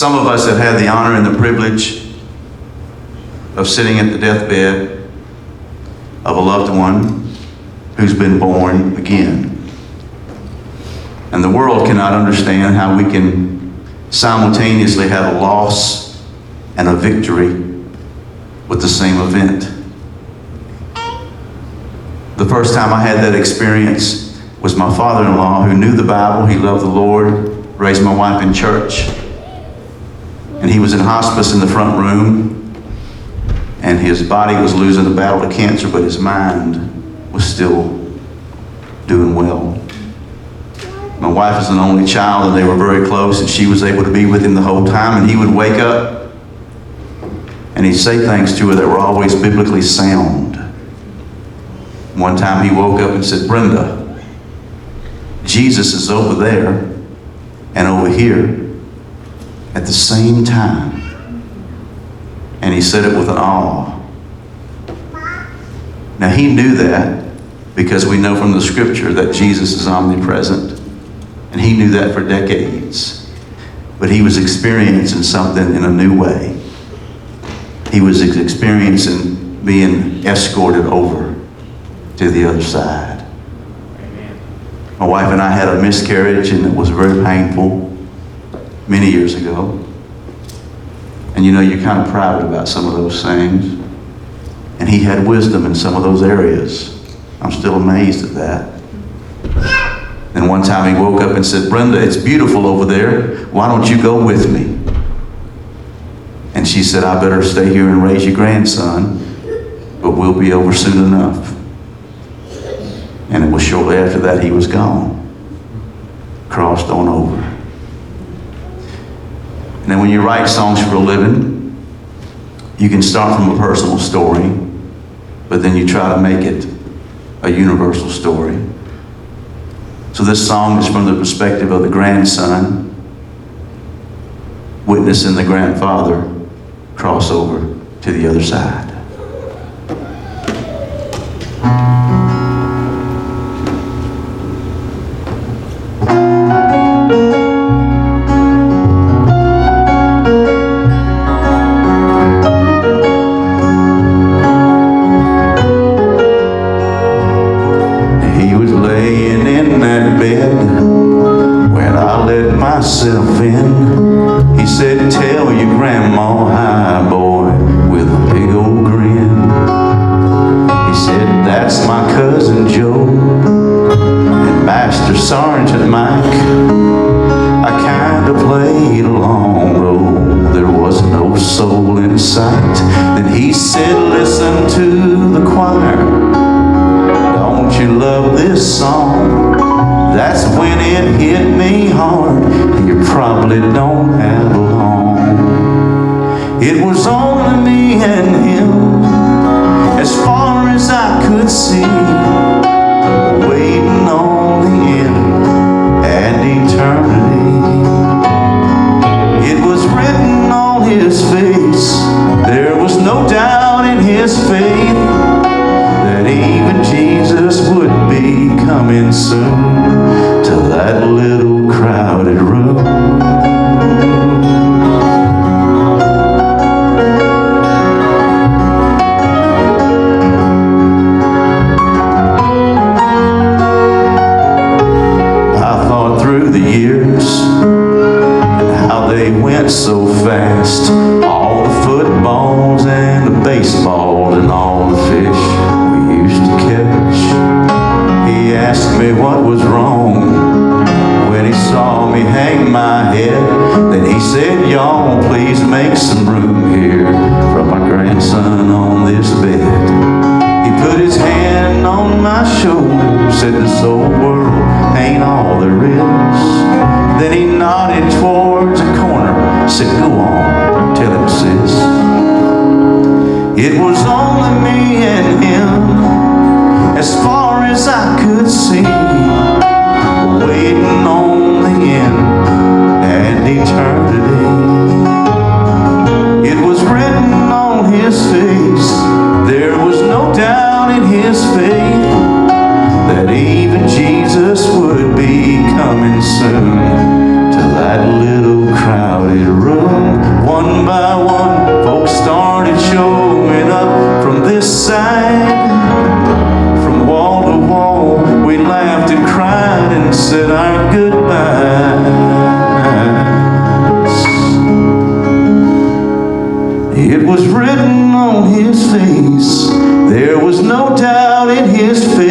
Some of us have had the honor and the privilege of sitting at the deathbed of a loved one who's been born again. And the world cannot understand how we can simultaneously have a loss and a victory with the same event. The first time I had that experience was my father-in-law, who knew the Bible, he loved the Lord, raised my wife in church. And he was in hospice in the front room, and his body was losing the battle to cancer, but his mind was still doing well. My wife is an only child, and they were very close, and she was able to be with him the whole time. And he would wake up, and he'd say things to her that were always biblically sound. One time he woke up and said, "Brenda, Jesus is over there and over here at the same time." And he said it with an awe. Now he knew that because we know from the scripture that Jesus is omnipresent. And he knew that for decades. But he was experiencing something in a new way. He was experiencing being escorted over to the other side. My wife and I had a miscarriage, and it was very painful many years ago. And you know, you're kind of proud about some of those things. And he had wisdom in some of those areas. I'm still amazed at that. And one time he woke up and said, "Brenda, it's beautiful over there. Why don't you go with me?" And she said, "I better stay here and raise your grandson, but we'll be over soon enough." And it was shortly after that he was gone. Crossed on over. And then when you write songs for a living, you can start from a personal story, but then you try to make it a universal story. So this song is from the perspective of the grandson, witnessing the grandfather cross over to the other side. Myself in. He said, "Tell your grandma hi, boy," with a big old grin. He said, "That's my cousin Joe and Master Sergeant Mike. I kinda played a long role, there was no soul in sight." Then he said, "Listen to the choir, don't you love this song?" That's when it hit me hard. You probably don't have long. It was only me and him, as far as I could see, waiting on the end and eternity. It was written on his face, there was no doubt in his faith that even Jesus would be coming soon to that little crowded room. I thought through the years and how they went so fast, all the footballs and the baseballs and all the fish we used to catch. He asked me what was wrong when he saw me hang my head. Then he said, "Y'all, please make some room here for my grandson on this bed." He put his hand on my shoulder, said, "This old world ain't all there is." Then he nodded towards a corner, said, "Go on, tell him, sis." It was only me and him, as far as I could see, waiting on the end and eternity. It was written on his face, there was no doubt in his faith that even Jesus would be coming soon to that little crowded room. goodbyes. It was written on his face. There was no doubt in his face.